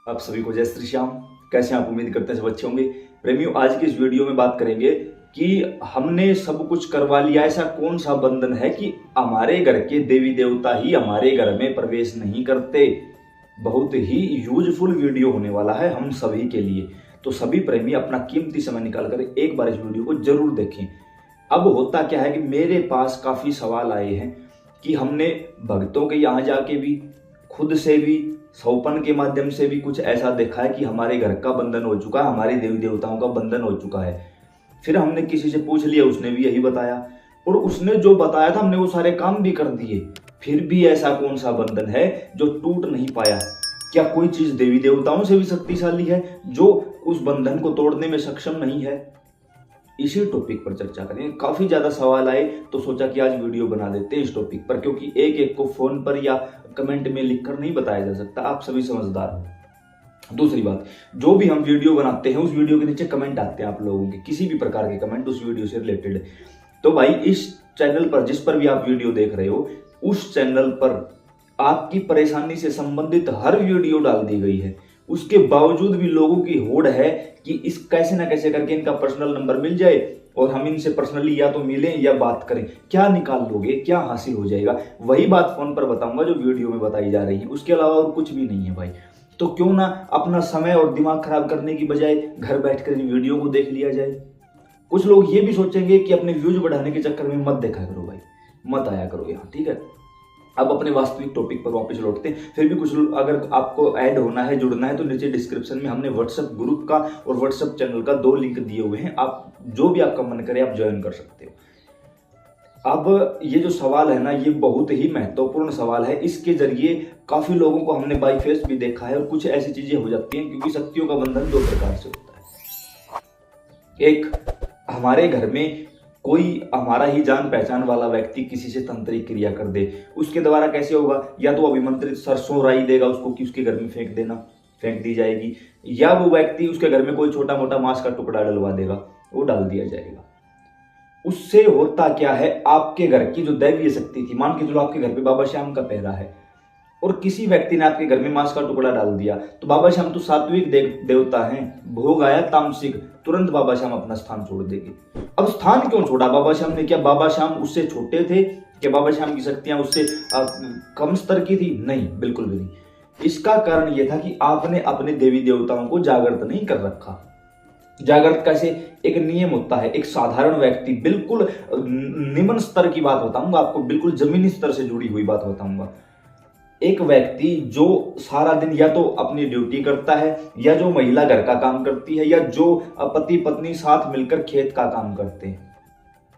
आप सभी को जय श्री श्याम। कैसे आप उम्मीद करते हैं सब अच्छे होंगे। प्रेमियों, आज की इस वीडियो में बात करेंगे कि हमने सब कुछ करवा लिया, ऐसा कौन सा बंधन है कि हमारे घर के देवी देवता ही हमारे घर में प्रवेश नहीं करते। बहुत ही यूजफुल वीडियो होने वाला है हम सभी के लिए, तो सभी प्रेमी अपना कीमती समय निकालकर एक बार इस वीडियो को जरूर देखें। अब होता क्या है कि मेरे पास काफी सवाल आए हैं कि हमने भक्तों के यहाँ जाके भी, खुद से भी, सौपन के माध्यम से भी कुछ ऐसा देखा है कि हमारे घर का बंधन हो चुका है, हमारे देवी देवताओं का बंधन हो चुका है। फिर हमने किसी से पूछ लिया, उसने भी यही बताया, और उसने जो बताया था हमने वो सारे काम भी कर दिए। फिर भी ऐसा कौन सा बंधन है जो टूट नहीं पाया? क्या कोई चीज देवी देवताओं से भी शक्तिशाली है जो उस बंधन को तोड़ने में सक्षम नहीं है? इसी टॉपिक पर चर्चा करेंगे। काफी ज्यादा सवाल आए तो सोचा कि आज वीडियो बना देते हैं इस टॉपिक पर, क्योंकि एक एक को फोन पर या कमेंट में लिखकर नहीं बताया जा सकता। आप सभी समझदार हो। दूसरी बात, जो भी हम वीडियो बनाते हैं उस वीडियो के नीचे कमेंट आते हैं आप लोगों के, किसी भी प्रकार के कमेंट उस वीडियो से रिलेटेड। तो भाई इस चैनल पर, जिस पर भी आप वीडियो देख रहे हो, उस चैनल पर आपकी परेशानी से संबंधित हर वीडियो डाल दी गई है। उसके बावजूद भी लोगों की होड़ है कि इस कैसे ना कैसे करके इनका पर्सनल नंबर मिल जाए और हम इनसे पर्सनली या तो मिलें या बात करें। क्या निकाल लोगे, क्या हासिल हो जाएगा? वही बात फोन पर बताऊंगा जो वीडियो में बताई जा रही है, उसके अलावा और कुछ भी नहीं है भाई। तो क्यों ना अपना समय और दिमाग खराब करने की बजाय घर बैठकर इन वीडियो को देख लिया जाए। कुछ लोग ये भी सोचेंगे कि अपने व्यूज बढ़ाने के चक्कर में मत देखा करो भाई, मत आया करो यहाँ, ठीक है। अब अपने वास्तविक टॉपिक पर वापस लौटते हैं। फिर भी कुछ अगर आपको ऐड होना है, जुड़ना है, तो नीचे डिस्क्रिप्शन में हमने व्हाट्सएप ग्रुप का और व्हाट्सएप चैनल का 2 लिंक दिए हुए हैं। आप जो भी आपका मन करे आप ज्वाइन कर सकते हो। अब ये जो सवाल है ना, ये बहुत ही महत्वपूर्ण सवाल है। इसके जरिए काफी लोगों को हमने बाई फेस भी देखा है और कुछ ऐसी चीजें हो जाती हैं, क्योंकि शक्तियों का बंधन 2 प्रकार से होता है। एक, हमारे घर में कोई हमारा ही जान पहचान वाला व्यक्ति किसी से तंत्रिक क्रिया कर दे। उसके द्वारा कैसे होगा? या तो अभिमंत्रित सरसों राई देगा उसको कि उसके घर में फेंक दी जाएगी, या वो व्यक्ति उसके घर में कोई छोटा मोटा मांस का टुकड़ा डलवा देगा, वो डाल दिया जाएगा। उससे होता क्या है, आपके घर की जो दैवीय शक्ति थी, मान के चलो आपके घर पे बाबा श्याम का पहरा है और किसी व्यक्ति ने आपके घर में मांस का टुकड़ा डाल दिया, तो बाबा श्याम तो सात्विक देवता हैं, भोग आया तामसिक, तुरंत बाबा श्याम अपना स्थान छोड़ देंगे। अब स्थान क्यों छोड़ा बाबा श्याम ने? क्या बाबा श्याम उससे छोटे थे? क्या बाबा श्याम की शक्तियां उससे कम स्तर की थी? नहीं, बिल्कुल भी नहीं। इसका कारण यह था कि आपने अपने देवी देवताओं को जागृत नहीं कर रखा। जागृत कैसे? एक नियम होता है। एक साधारण व्यक्ति, बिल्कुल निम्न स्तर की बात बताऊंगा आपको, बिल्कुल जमीनी स्तर से जुड़ी हुई बात बताऊंगा। एक व्यक्ति जो सारा दिन या तो अपनी ड्यूटी करता है, या जो महिला घर का काम करती है, या जो पति पत्नी साथ मिलकर खेत का काम करते हैं,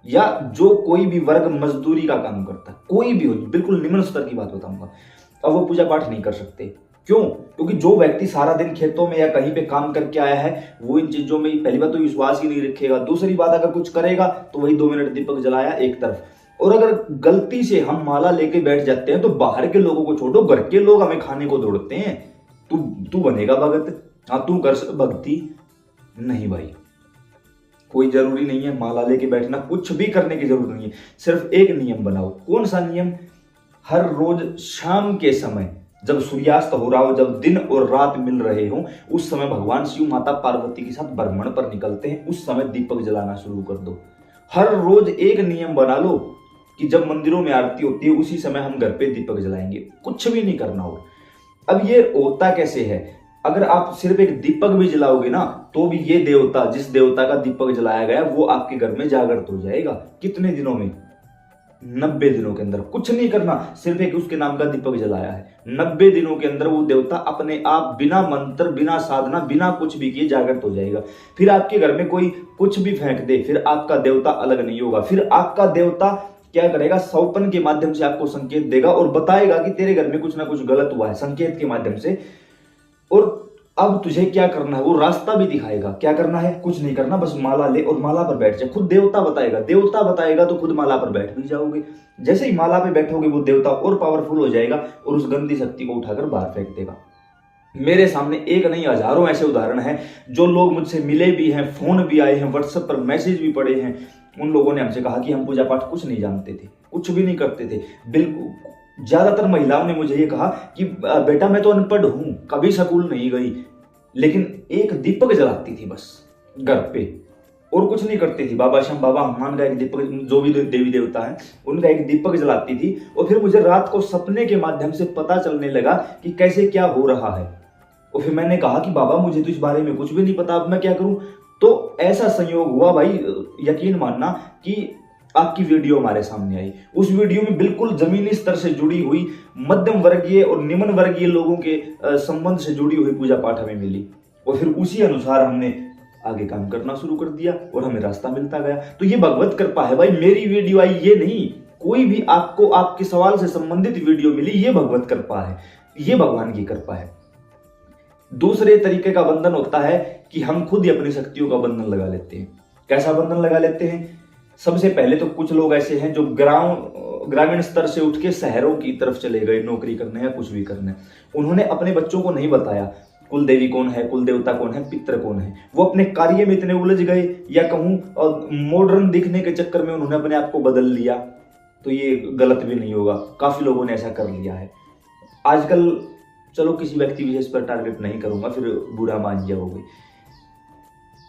या जो कोई भी वर्ग मजदूरी का काम करता है, कोई भी हो, बिल्कुल निम्न स्तर की बात बताऊंगा, अब वो पूजा पाठ नहीं कर सकते। क्यों? क्योंकि जो व्यक्ति सारा दिन खेतों में या कहीं पे काम करके आया है, वो इन चीजों में पहली बात तो विश्वास ही नहीं रखेगा। दूसरी बात, अगर कुछ करेगा तो वही 2 मिनट दीपक जलाया एक तरफ। और अगर गलती से हम माला लेके बैठ जाते हैं तो बाहर के लोगों को छोड़ो, घर के लोग हमें खाने को दौड़ते हैं। तू बनेगा भगत, हाँ तू कर भक्ति। नहीं भाई, कोई जरूरी नहीं है माला लेके बैठना, कुछ भी करने की जरूरत नहीं है। सिर्फ एक नियम बनाओ। कौन सा नियम? हर रोज शाम के समय, जब सूर्यास्त हो रहा हो, जब दिन और रात मिल रहे हो, उस समय भगवान शिव माता पार्वती के साथ भ्रमण पर निकलते हैं, उस समय दीपक जलाना शुरू कर दो। हर रोज एक नियम बना लो कि जब मंदिरों में आरती होती है उसी समय हम घर पे दीपक जलाएंगे, कुछ भी नहीं करना हो। अब ये होता कैसे है? अगर आप सिर्फ एक दीपक भी जलाओगे ना, तो भी ये देवता, जिस देवता का दीपक जलाया गया, वो आपके घर में जागृत हो जाएगा। कितने दिनों में? 90 दिनों के अंदर। कुछ नहीं करना, सिर्फ एक उसके नाम का दीपक जलाया है, 90 दिनों के अंदर वो देवता अपने आप, बिना मंत्र, बिना साधना, बिना कुछ भी किए जागृत हो जाएगा। फिर आपके घर में कोई कुछ भी फेंक दे, फिर आपका देवता अलग नहीं होगा। फिर आपका देवता क्या करेगा? सौपन के माध्यम से आपको संकेत देगा और बताएगा कि तेरे घर में कुछ ना कुछ गलत हुआ है, संकेत के माध्यम से। और अब तुझे क्या करना है वो रास्ता भी दिखाएगा। क्या करना है? कुछ नहीं करना, बस माला ले और माला पर बैठ जा। खुद देवता बताएगा, देवता बताएगा तो खुद माला पर बैठ भी जाओगे। जैसे ही माला पे बैठोगे वो देवता और पावरफुल हो जाएगा और उस गंदी शक्ति को उठाकर बाहर फेंक देगा। मेरे सामने एक नहीं हजारों ऐसे उदाहरण हैं। जो लोग मुझसे मिले भी हैं, फोन भी आए हैं, व्हाट्सएप पर मैसेज भी पड़े हैं, उन लोगों ने हमसे कहा कि हम पूजा पाठ कुछ नहीं जानते थे, कुछ भी नहीं करते थे, बिल्कुल ज्यादातर महिलाओं ने मुझे ये कहा कि बेटा मैं तो अनपढ़ हूं, कभी स्कूल नहीं गई, लेकिन एक दीपक जलाती थी बस घर पे, और कुछ नहीं करती थी। बाबा श्याम, बाबा हनुमान का एक दीपक, जो भी देवी देवता है उनका एक दीपक जलाती थी। और फिर मुझे रात को सपने के माध्यम से पता चलने लगा कि कैसे क्या हो रहा है। और फिर मैंने कहा कि बाबा मुझे तो इस बारे में कुछ भी नहीं पता, अब मैं क्या करूं। तो ऐसा संयोग हुआ भाई, यकीन मानना कि आपकी वीडियो हमारे सामने आई। उस वीडियो में बिल्कुल जमीनी स्तर से जुड़ी हुई, मध्यम वर्गीय और निम्न वर्गीय लोगों के संबंध से जुड़ी हुई पूजा पाठ हमें मिली, और फिर उसी अनुसार हमने आगे काम करना शुरू कर दिया और हमें रास्ता मिलता गया। तो ये भगवत कृपा है भाई, मेरी वीडियो आई ये नहीं, कोई भी आपको आपके सवाल से संबंधित वीडियो मिली, ये भगवत कृपा है, ये भगवान की कृपा है। दूसरे तरीके का बंधन होता है कि हम खुद ही अपनी शक्तियों का बंधन लगा लेते हैं। कैसा बंधन लगा लेते हैं? सबसे पहले तो कुछ लोग ऐसे हैं जो ग्रामीण स्तर से उठ के शहरों की तरफ चले गए नौकरी करने या कुछ भी करने। उन्होंने अपने बच्चों को नहीं बताया कुल देवी कौन है, कुल देवता कौन है, पितर कौन है। वो अपने कार्य में इतने उलझ गए, या कहूं मॉडर्न दिखने के चक्कर में उन्होंने अपने आप को बदल लिया। तो ये गलत भी नहीं होगा, काफी लोगों ने ऐसा कर लिया है आजकल। चलो किसी व्यक्ति विशेष पर टारगेट नहीं करूंगा, फिर बुरा मान जाओगे।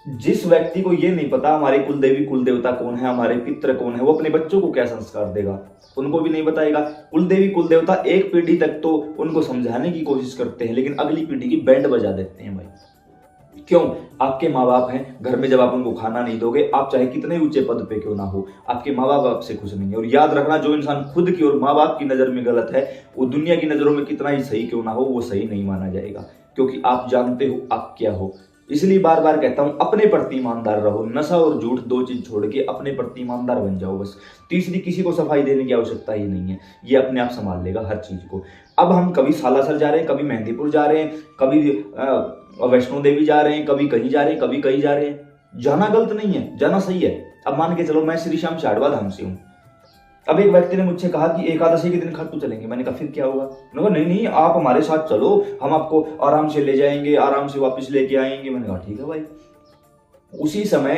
जिस व्यक्ति को ये नहीं पता हमारे कुल देवी कुल देवता कौन है, हमारे पितर कौन है, वो अपने बच्चों को क्या संस्कार देगा? उनको भी नहीं बताएगा। कुल देवी कुल देवता एक पीढ़ी तक तो उनको समझाने की कोशिश करते हैं, लेकिन अगली पीढ़ी की बैंड बजा देते हैं भाई। क्यों? आपके माँ बाप हैं, घर में जब आप उनको खाना नहीं दोगे, आप चाहे कितने ऊंचे पद पे क्यों ना हो, आपके माँ बाप आपसे खुश नहीं है। और याद रखना, जो इंसान खुद की और माँ बाप की नजर में गलत है, वो दुनिया की नजरों में कितना ही सही क्यों ना हो, वो सही नहीं माना जाएगा, क्योंकि आप जानते हो आप क्या हो। इसलिए बार बार कहता हूं, अपने प्रति ईमानदार रहो। नशा और झूठ दो चीज छोड़ के अपने प्रति ईमानदार बन जाओ बस। तीसरी, किसी को सफाई देने की आवश्यकता ही नहीं है, ये अपने आप संभाल लेगा हर चीज को। अब हम कभी सालासर जा रहे हैं, कभी मेहंदीपुर जा रहे हैं, कभी वैष्णो देवी जा रहे हैं, कभी कहीं जा रहे हैं, कभी कहीं जा रहे हैं। जाना गलत नहीं है, जाना सही है। अब मान के चलो मैं श्री श्याम शारदा धाम से हूँ। अब एक व्यक्ति ने मुझसे कहा कि एकादशी के दिन खाटू चलेंगे। मैंने कहा फिर क्या होगा? उन्होंने कहा नहीं नहीं, आप हमारे साथ चलो, हम आपको आराम से ले जाएंगे, आराम से वापस लेके आएंगे। मैंने कहा ठीक है भाई। उसी समय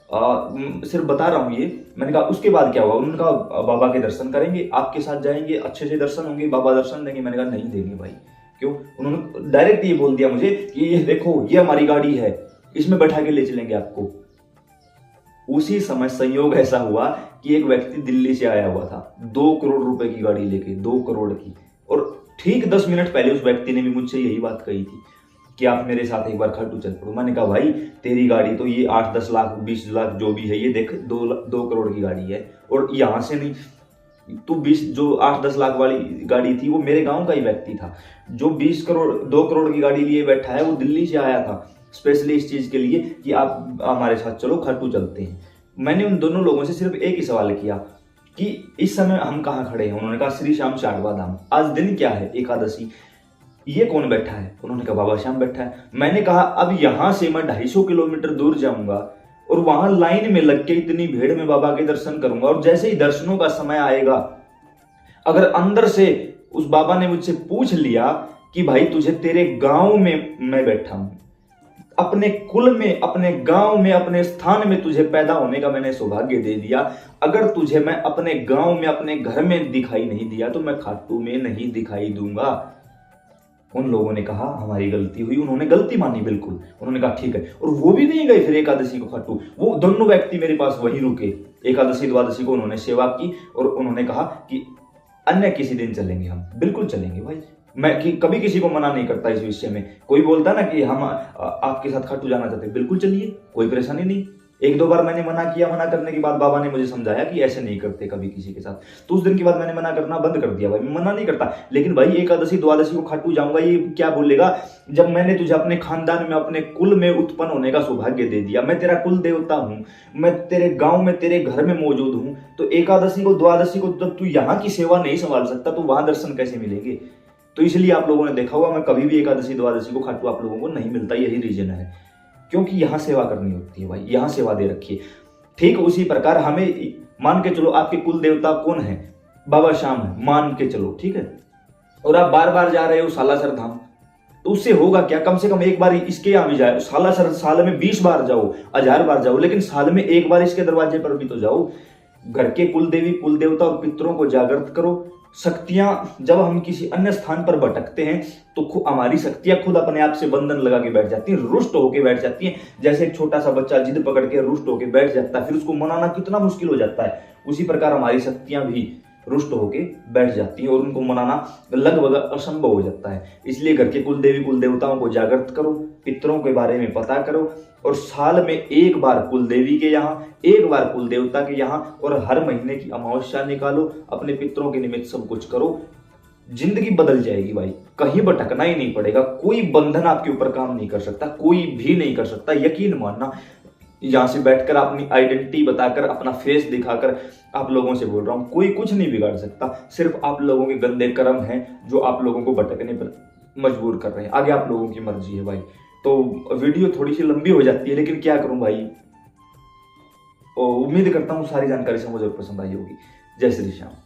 सिर्फ बता रहा हूँ ये। मैंने कहा उसके बाद क्या होगा? उन्होंने कहा बाबा के दर्शन करेंगे, आपके साथ जाएंगे, अच्छे से दर्शन होंगे, बाबा दर्शन देंगे। मैंने कहा नहीं देंगे भाई। क्यों? उन्होंने डायरेक्ट ये बोल दिया मुझे कि ये देखो, ये हमारी गाड़ी है, इसमें बैठा के ले चलेंगे आपको। उसी समय संयोग ऐसा हुआ कि एक व्यक्ति दिल्ली से आया हुआ था, 2 करोड़ रुपए की गाड़ी लेके, 2 करोड़ की। और ठीक 10 मिनट पहले उस व्यक्ति ने भी मुझसे यही बात कही थी कि आप मेरे साथ एक बार खाटू चल पड़ो। मैंने कहा भाई तेरी गाड़ी तो ये 8-10 लाख 20 लाख जो भी है, ये देख 2 करोड़ की गाड़ी है, और यहाँ से नहीं, तू 20 जो 8-10 लाख वाली गाड़ी थी वो मेरे गाँव का ही व्यक्ति था। जो 2 करोड़ की गाड़ी लिए बैठा है वो दिल्ली से आया था स्पेशली इस चीज के लिए कि आप हमारे साथ चलो, खाटू चलते हैं। मैंने उन दोनों लोगों से सिर्फ एक ही सवाल किया कि इस समय हम कहाँ खड़े हैं? उन्होंने कहा श्री श्याम शारदा धाम। आज दिन क्या है? एकादशी। ये कौन बैठा है? उन्होंने कहा बाबा श्याम बैठा है। मैंने कहा अब यहां से मैं 250 किलोमीटर दूर जाऊंगा और वहां लाइन में लग के इतनी भीड़ में बाबा के दर्शन करूंगा, और जैसे ही दर्शनों का समय आएगा, अगर अंदर से उस बाबा ने मुझसे पूछ लिया कि भाई तुझे तेरे गांव में मैं बैठा हूं, अपने कुल में, अपने गांव में, अपने स्थान में तुझे पैदा होने का मैंने सौभाग्य दे दिया, अगर तुझे मैं अपने गांव में, अपने घर में दिखाई नहीं दिया तो मैं खाटू में नहीं दिखाई दूंगा। उन लोगों ने कहा हमारी गलती हुई, उन्होंने गलती मानी बिल्कुल। उन्होंने कहा ठीक है, और वो भी नहीं गए फिर एकादशी को खाटू। वो दोनों व्यक्ति मेरे पास वहीं रुके। एकादशी द्वादशी को उन्होंने सेवा की और उन्होंने कहा कि अन्य किसी दिन चलेंगे, हम बिल्कुल चलेंगे भाई। मैं कभी किसी को मना नहीं करता इस विषय में। कोई बोलता ना कि हम आपके साथ खाटू जाना चाहते हैं, बिल्कुल चलिए, कोई परेशानी नहीं। 1-2 बार मैंने मना किया, मना करने के बाद बाबा ने मुझे समझाया कि ऐसे नहीं करते कभी किसी के साथ, तो उस दिन के बाद मैंने मना करना बंद कर दिया। भाई मैं मना नहीं करता, लेकिन भाई एकादशी द्वादशी को खाटू जाऊंगा, ये क्या बोलेगा जब मैंने तुझे अपने खानदान में, अपने कुल में उत्पन्न होने का सौभाग्य दे दिया। मैं तेरा कुल देवता हूं, मैं तेरे गांव में, तेरे घर में मौजूद हूं, तो एकादशी को द्वादशी को जब तू यहाँ की सेवा नहीं संभाल सकता तो वहां दर्शन कैसे मिलेंगे? तो इसलिए आप लोगों ने देखा होगा मैं कभी भी एकादशी द्वादशी को खाटू आप लोगों को नहीं मिलता। यही रीजन है, क्योंकि यहां सेवा करनी होती है भाई, यहां सेवा दे रखी है। ठीक उसी प्रकार हमें मान के चलो आपके कुल देवता कौन है? बाबा श्याम है, मान के चलो, ठीक है। और आप बार बार जा रहे हो सालासर धाम, तो उससे होगा क्या? कम से कम एक बार इसके यहाँ भी जाए। सालासर साल में 20 बार जाओ, 1000 बार जाओ, लेकिन साल में एक बार इसके दरवाजे पर भी तो जाओ। घर के कुल देवी कुल देवता और पितरों को जागृत करो, शक्तियां जब हम किसी अन्य स्थान पर भटकते हैं तो हमारी शक्तियां खुद अपने आप से बंधन लगा के बैठ जाती हैं, रुष्ट होके बैठ जाती हैं। जैसे एक छोटा सा बच्चा जिद पकड़ के रुष्ट होके बैठ जाता है, फिर उसको मनाना कितना मुश्किल हो जाता है, उसी प्रकार हमारी शक्तियां भी रुष्ट होके बैठ जाती हैं और उनको मनाना लगभग असंभव हो जाता है। इसलिए घर के कुल देवी कुल देवताओं को जागृत करो, पितरों के बारे में पता करो और साल में एक बार कुल देवी के यहाँ, एक बार कुल देवता के यहाँ और हर महीने की अमावस्या निकालो, अपने पितरों के निमित्त सब कुछ करो। जिंदगी बदल जाएगी भाई, कहीं भटकना ही नहीं पड़ेगा। कोई बंधन आपके ऊपर काम नहीं कर सकता, कोई भी नहीं कर सकता, यकीन मानना। यहां से बैठकर अपनी आइडेंटिटी बताकर, अपना फेस दिखाकर आप लोगों से बोल रहा हूं, कोई कुछ नहीं बिगाड़ सकता। सिर्फ आप लोगों के गंदे कर्म हैं जो आप लोगों को भटकने पर मजबूर कर रहे हैं। आगे आप लोगों की मर्जी है भाई। तो वीडियो थोड़ी सी लंबी हो जाती है, लेकिन क्या करूं भाई। उम्मीद करता हूं सारी जानकारी से मुझे पसंद आई होगी। जय श्री श्याम।